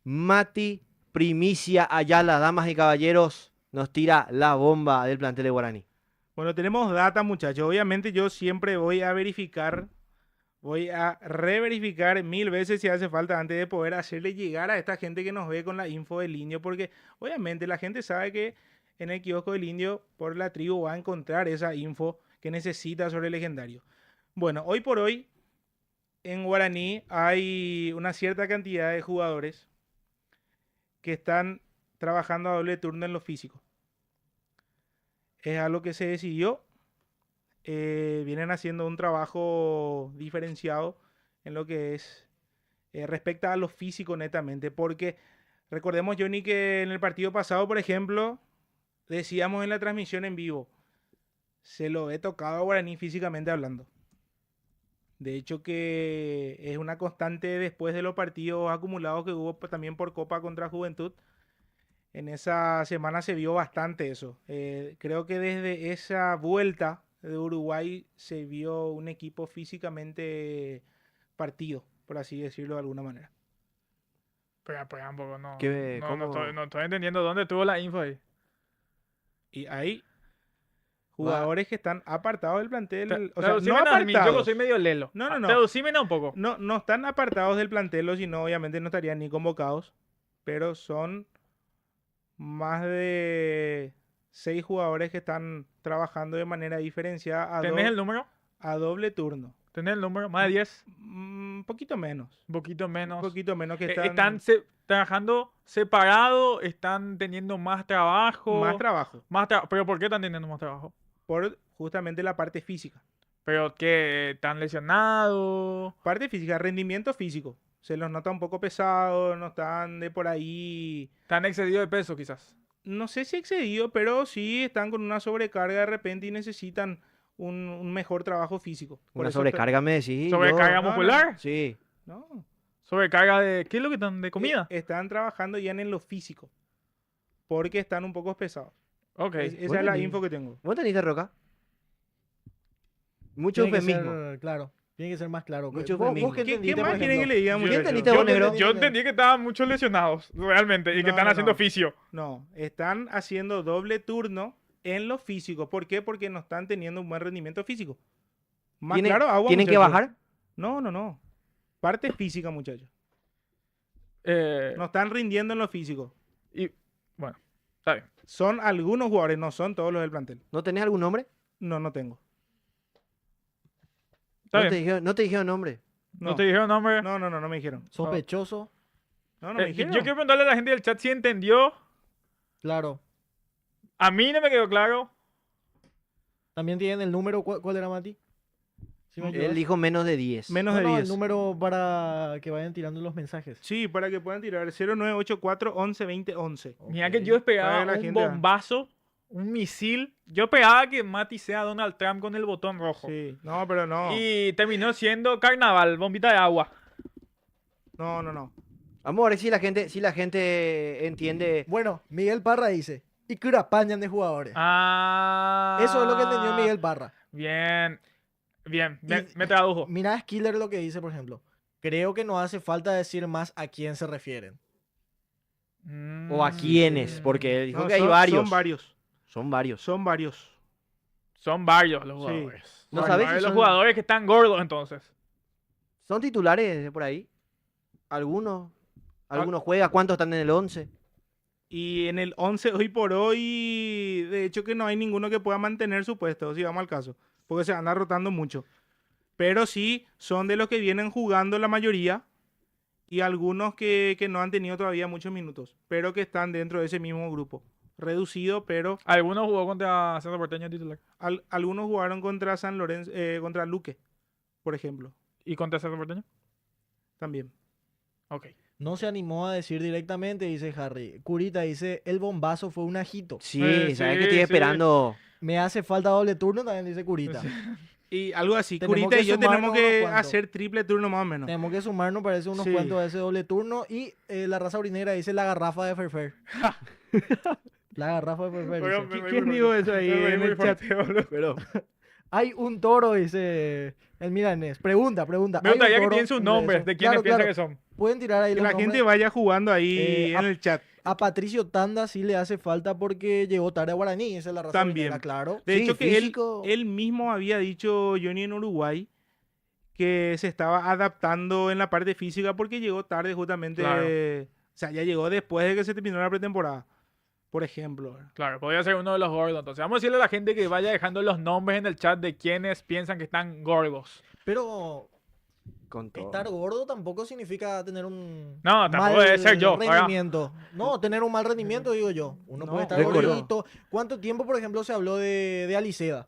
Mati Primicia Ayala, damas y caballeros, nos tira la bomba del plantel de Guaraní. Bueno, tenemos data, muchachos. Obviamente yo siempre voy a verificar, voy a reverificar 1000 veces si hace falta antes de poder hacerle llegar a esta gente que nos ve con la info del indio, porque obviamente la gente sabe que en el kiosco del indio por la tribu va a encontrar esa info que necesita sobre el legendario. Bueno, hoy por hoy en Guaraní hay una cierta cantidad de jugadores que están trabajando a doble turno en lo físico. Es algo que se decidió. Vienen haciendo un trabajo diferenciado en lo que es respecta a lo físico netamente. Porque recordemos, Johnny, que en el partido pasado, por ejemplo, decíamos en la transmisión en vivo, se lo he tocado a Guaraní físicamente hablando. De hecho que es una constante después de los partidos acumulados que hubo también por Copa contra Juventud. En esa semana se vio bastante eso. Creo que desde esa vuelta de Uruguay se vio un equipo físicamente partido, por así decirlo de alguna manera. Pero un poco, no. ¿Qué- No, cómo? no estoy entendiendo dónde tuvo la info ahí. Y hay jugadores que están apartados del plantel. O sea, Traducime no a mí, yo que apartados. soy medio lelo. No. Traducime un poco. No están apartados del plantel, sino obviamente no estarían ni convocados. Pero son más de 6 jugadores que están trabajando de manera diferenciada ¿Tenés el número? a doble turno. ¿Tenés el número? Más de 10. Un poquito menos. Un poquito menos. Un poquito menos que Están trabajando separado, están teniendo más trabajo. más trabajo. ¿Pero por qué están teniendo más trabajo? Por justamente la parte física. ¿Pero que están lesionados? Parte física, rendimiento físico. Se los nota un poco pesados, no están de por ahí. ¿Están excedidos de peso quizás? No sé si excedido, pero sí están con una sobrecarga de repente y necesitan un mejor trabajo físico. Por Una eso sobrecarga, me decís. ¿Sobrecarga no, muscular? Sí. No. ¿Sobrecarga de qué es lo que están? ¿De comida? Están trabajando ya en lo físico. Porque están un poco pesados. Ok. Esa es Bueno, la y- info que tengo. ¿Vos entendiste, Roca? Mucho Tiene que eufemismo. ser, claro, tiene que ser más claro. Mucho ¿Vos eufemismo. qué ¿Qué entendiste, más por quieren que ejemplo? le diga, Yo- ¿Qué muchachos? entendiste yo- vos, negro? Yo entendí que estaban muchos lesionados, realmente, y que están No, haciendo no. fisio. No, están haciendo doble turno en lo físico. ¿Por qué? Porque no están teniendo un buen rendimiento físico. Más ¿Tienen, claro, agua, ¿tienen que muchachos. bajar? No. Parte física, muchachos. Eh, No están rindiendo en lo físico. y bueno, está bien. Son algunos jugadores, no son todos los del plantel. ¿No tenés algún nombre? No tengo. Está No te, bien. dijeron, no te dijeron nombre. No te dijeron nombre. No me dijeron. Sospechoso, No me Yo dijeron. quiero preguntarle a la gente del chat si entendió. claro. A mí no me quedó claro. También tienen el número, ¿cuál era, Mati? ¿Sí me ayudas? Él dijo menos de 10. Menos No, de no, 10. el número para que vayan tirando los mensajes. Sí, para que puedan tirar 0984 11 20 11. Mira Ok. que yo esperaba Para la un gente- bombazo, un misil. Yo esperaba que Mati sea Donald Trump con el botón rojo. Sí, no, pero no. Y terminó siendo carnaval, bombita de agua. No. Vamos a ver si la gente entiende. Bueno, Miguel Parra dice, y curapañan de jugadores. Ah. Eso es lo que entendió Miguel Parra. Bien. Bien, Y- me tradujo. Mira a Skiller lo que dice, por ejemplo. Creo que no hace falta decir más a quién se refieren. O a quiénes, porque él dijo No, que hay son- varios. Son varios. Son varios. Son varios. Son varios los Sí. jugadores. No Son sabes si varios los son- jugadores que están gordos entonces. ¿Son titulares de por ahí? ¿Algunos? ¿Algunos juegan? ¿Cuántos están en el 11? Y en el 11 hoy por hoy, de hecho que no hay ninguno que pueda mantener su puesto, si vamos al caso. Porque se anda rotando mucho. Pero sí, son de los que vienen jugando la mayoría. Y algunos que no han tenido todavía muchos minutos. Pero que están dentro de ese mismo grupo. Reducido, pero Algunos jugó contra Cerro Porteño titular. algunos jugaron contra San Lorenzo, contra Luque, por ejemplo. ¿Y contra Cerro Porteño? También. Ok. No se animó a decir directamente, dice Harry. Curita dice, el bombazo fue un ajito. Sí, Sí, sabes que sí, estoy sí. esperando. Me hace falta doble turno, también dice Curita. Y algo así. Tenemos Curita que y yo sumarnos tenemos unos que cuantos. hacer triple turno más o menos. Tenemos que sumarnos, parece, unos Sí. cuantos a ese doble turno. Y la raza urinera dice la garrafa de Ferfer. La garrafa de Ferfer. Pero dice. me reí ¿Quién muy dijo fuerte. eso ahí Me reí en muy el chat? fuerte, boludo. Pero, Hay un toro, dice el milanés. Pregunta. Me ¿hay un gustaría que toro? tienen sus nombres, de quiénes Claro, piensan claro. que son. pueden tirar ahí Que los la gente nombres. vaya jugando ahí en el chat. A Patricio Tanda sí le hace falta porque llegó tarde a Guaraní, esa es la razón. También. Claro. De Sí, hecho, que físico. él mismo había dicho, Johnny, en Uruguay, que se estaba adaptando en la parte física porque llegó tarde justamente. Claro. O sea, ya llegó después de que se terminó la pretemporada, por ejemplo. Claro, podría ser uno de los gordos. Entonces, vamos a decirle a la gente que vaya dejando los nombres en el chat de quienes piensan que están gordos. Pero Con todo. estar gordo tampoco significa tener un No, tampoco debe ser yo, rendimiento. No, tener un mal rendimiento, digo yo. Uno No, puede estar de acuerdo. gordito. ¿Cuánto tiempo, por ejemplo, se habló de Aliceda?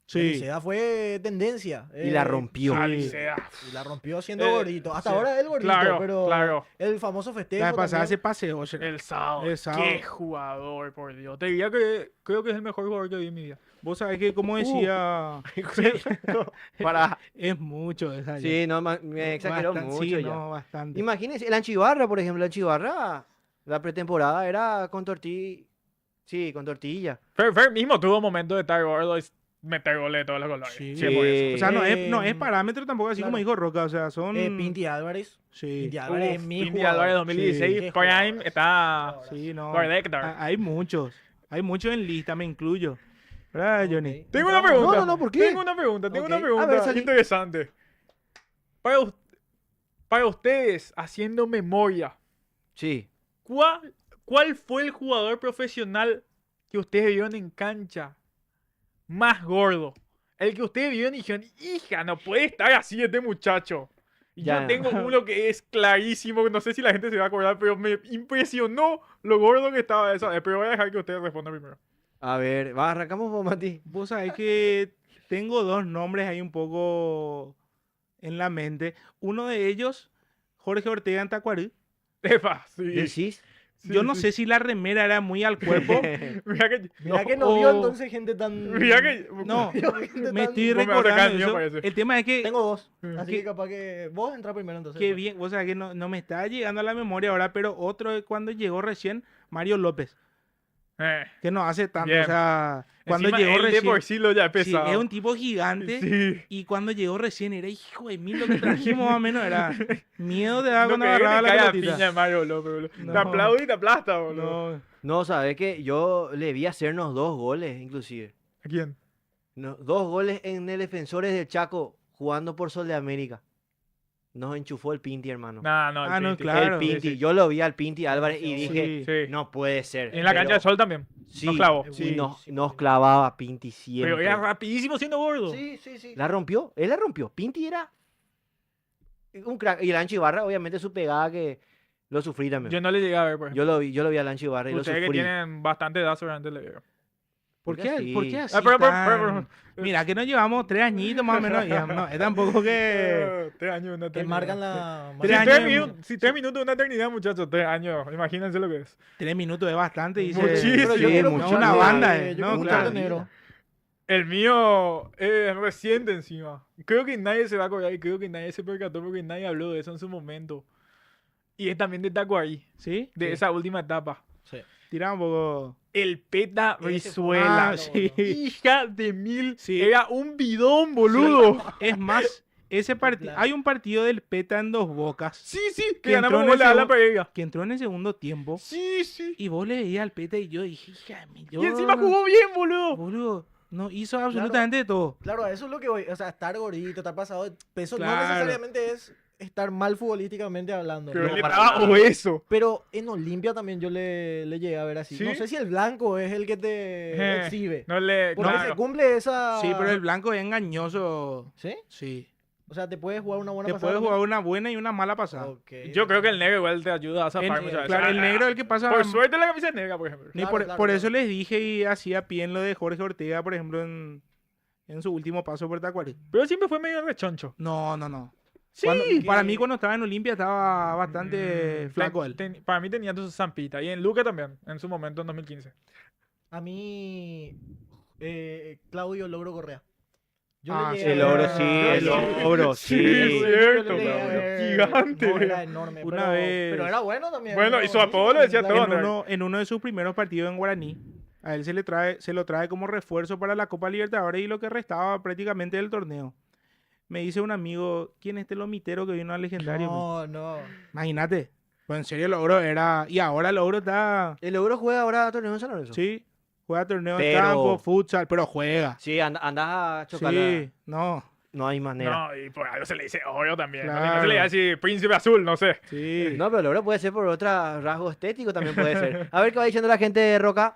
Sí. Aliceda fue tendencia. Y la rompió. sí. Alicia. Y la rompió siendo Eh, gordito. Hasta sí. ahora él gordito, Claro, pero claro. el famoso festejo La vez pasada también. se paseó. El sábado. El sábado. Qué jugador, por Dios. Te diría que creo que es el mejor jugador que vi en mi vida. Vos sabés que, como decía, Para... es mucho. Esa Sí, no, me exageró Bastante, mucho sí, ya. no, bastante. Imagínense, el Anchibarra, por ejemplo, el Anchibarra, la pretemporada era con tortilla. Sí, con tortilla. Fer mismo tuvo momentos de estar gordo y meter goles de todos los colores. Sí. Sí, por eso. O sea, no es Eh, parámetro tampoco, así claro. como dijo Roca. O sea, son. Pinti Álvarez. Sí. Pinti Álvarez es Uf, mi Pinti jugador. Álvarez 2016, Sí, qué Prime jugador. está Sí, no. Gordector. Hay muchos. Hay muchos en lista, me incluyo. ¿Verdad, Johnny? Ok. Tengo una Entramos. pregunta. no, ¿por qué? Tengo una pregunta Ok. A pregunta ver, salí. interesante. Para ustedes, haciendo memoria, Sí. ¿cuál fue el jugador profesional que ustedes vieron en cancha más gordo? El que ustedes vieron y dijeron, hija, no puede estar así este muchacho. Y Ya. yo tengo uno que es clarísimo, que no sé si la gente se va a acordar, pero me impresionó lo gordo que estaba esa vez. Pero voy a dejar que ustedes respondan primero. A ver, arrancamos vos, Mati. Vos sabés que tengo dos nombres ahí un poco en la mente. Uno de ellos, Jorge Ortega en Tacuarí. Epa, sí. ¿Decís? Sí, Yo no sí. sé si la remera era muy al cuerpo. Mira que... Mira que no vio entonces gente tan. Mira que... No, vio gente me tan- estoy Vos me vas a sacar recordando el mío, eso. parece. El tema es que, Tengo dos. Mm. Así que capaz que. Vos entra primero entonces. que bien, o sea, que no me está llegando a la memoria ahora, pero otro es cuando llegó recién Mario López, que no hace tanto, Bien. o sea, cuando Encima, llegó él de recién, por sí lo ya es sí, pesado. es un tipo gigante. Sí. Y cuando llegó recién era hijo de mil lo que trajimos más o menos, era miedo de dar No cuando querés que agarraba te la caiga pelotita. piña Mario López, boludo. No. Te aplaudo y te aplasta, boludo. No, No, sabes que yo le vi hacernos 2 goles, inclusive. ¿A quién? No, 2 goles en el Defensores del Chaco jugando por Sol de América. Nos enchufó el Pinti, hermano. No, no, el Ah, no, Pinti. claro. El Pinti. Sí, sí. Yo lo vi al Pinti Álvarez y Sí. dije, Sí. no puede ser. En la cancha de Sol también. Sí, nos clavó. y Sí. nos clavaba Pinti siempre. Pero era rapidísimo siendo gordo. Sí, sí, sí. La rompió, él la rompió. Pinti era un crack. Y el Ancho Ibarra, obviamente, su pegada que lo sufrí también. Yo no le llegué a ver, por ejemplo. Yo lo vi al Ancho Ibarra y lo Ustedes que sufrí. tienen bastante edad, seguramente le veo. ¿por Porque qué, así- ¿por qué así pero, tan- Mira, que nos llevamos 3 añitos más o menos. y no, es tampoco que... 3 años, una Que eternidad. marcan la. Tres Si años 3 en- minutos, si 3 minutos de una eternidad, muchachos, 3 años. Imagínense lo que es. 3 minutos es bastante, dice. Muchísimo. Pero yo Sí, quiero mucho. escuchar Una de- banda, yo quiero ¿no? escuchar de Claro. negro. El mío es reciente encima. Creo que nadie se va a acordar y creo que nadie se percató porque nadie habló de eso en su momento. Y es también de Tacuarí, ¿Sí? de esa última etapa. Sí. Tira un poco... El Peta Ese fue- Brizuela. Ah, sí. Hija de mil. Sí. Era un bidón, boludo. Es más, ese partido... Claro. Hay un partido del PETA en Dos Bocas Sí, sí, que Que ganamos entró en gol a ese la gol- Pereira. que entró en el segundo tiempo. Sí, sí. Y vos le veías al PETA y yo dije, hija de mí, Y encima jugó bien, boludo. Boludo, no hizo absolutamente de todo. Claro, a eso es lo que voy. O sea, estar gordito, estar pasado de peso, no Claro. necesariamente es estar mal futbolísticamente hablando. Pero No, le para estaba nada. obeso. Pero en Olimpia también yo le llegué a ver así. ¿Sí? No sé si el blanco es el que te exhibe. No le. Porque claro. se cumple esa. Sí, pero el blanco es engañoso. ¿Sí? Sí. O sea, te puedes jugar una buena Te pasada. puede jugar una buena y una mala pasada. Ok. Yo creo que el negro igual te ayuda a zafar muchas veces. Claro, el Ah, negro es el que pasa. Por suerte la camisa es negra, por ejemplo. Ni Claro, por, claro, por claro. eso les dije y hacía pie en lo de Jorge Ortega, por ejemplo, en su último paso por Tacuarí. Pero siempre fue medio rechoncho. No. Sí. Para mí, cuando estaba en Olimpia, estaba bastante flaco él. Para mí tenía su zampita. Y en Luca también, en su momento, en 2015. A mí, Claudio Logro Correa. Yo Ah, le sí, llegué a El ver oro, a- sí, el oro, Sí, sí. es cierto, Yo le llegué a Claudio. ver- Gigante. No, era enorme. Una pero, vez- pero era bueno también. Bueno, ¿no? y su apodo lo decía La- todo, En ¿no? uno de sus primeros partidos en Guaraní, a él se lo trae como refuerzo para la Copa Libertadores y lo que restaba prácticamente del torneo. Me dice un amigo, ¿quién es este lomitero que vino al legendario? No. Imagínate. Pues en serio el ogro era... Y ahora el ogro está... El Ogro juega ahora torneo en San Lorenzo. Sí, juega torneo Pero- de campo, futsal, pero juega. Sí, andás a chocarla. Sí, no. No hay manera. No, y por algo se le dice Ogro también. ¿no? Claro. No se le dice así Príncipe Azul, no sé. Sí. No, pero el Ogro puede ser por otro rasgo estético, también puede ser. A ver qué va diciendo la gente de Roca.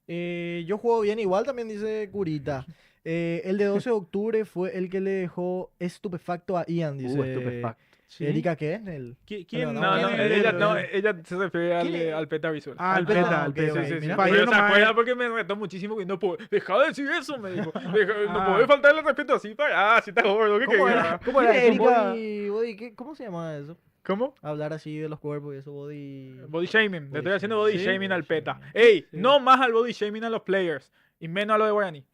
Yo juego bien igual, también dice Curita. El de 12 de octubre fue el que le dejó estupefacto a Ian, dice. Estupefacto. Sí. Erika, ¿qué es? El... ¿Quién? No, No, ¿Quién es? ella se refiere ¿Quién es? al Peta Visual. Ah, al Peta, Peta, al ok, Peta. ok, Sí, sí, sí. mira. Falló Pero se nomás. acuerda porque me retó muchísimo que no puedo. Deja de decir eso, me dijo. No Ah. puede faltarle el respeto así para. Ah, si estás gordo, ¿qué ¿Cómo querés? era? ¿Cómo era Mira, eso? Erika. ¿Cómo se llama eso? ¿Cómo? Hablar así de los cuerpos y eso, body... Body shaming. Le estoy haciendo shaming. body Sí, shaming al body Peta. shaming. Ey, Sí. no más al body shaming a los players. Y menos a los de Guaraní.